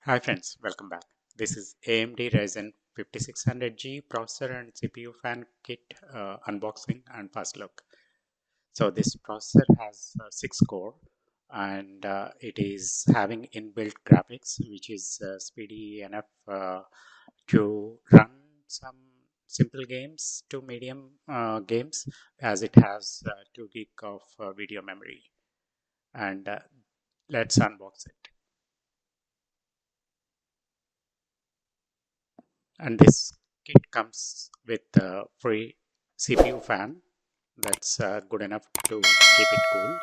Hi friends, welcome back. This is AMD Ryzen 5600G processor and CPU fan kit unboxing and first look. So this processor has 6 core and it is having inbuilt graphics which is speedy enough to run some simple games to medium games, as it has 2 gig of video memory. And let's unbox it. And this kit comes with a free CPU fan that's good enough to keep it cool.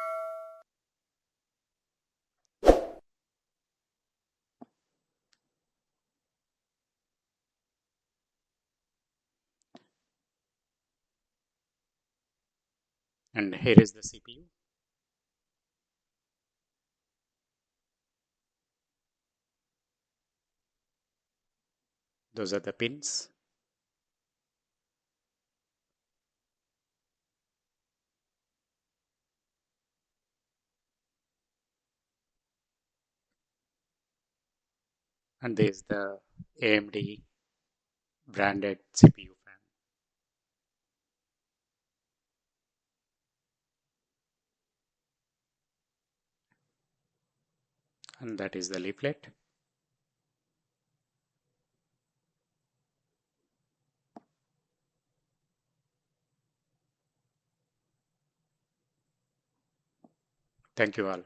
And here is the CPU. Those are the pins. And there's the AMD branded CPU fan. And that is the leaflet. Thank you all.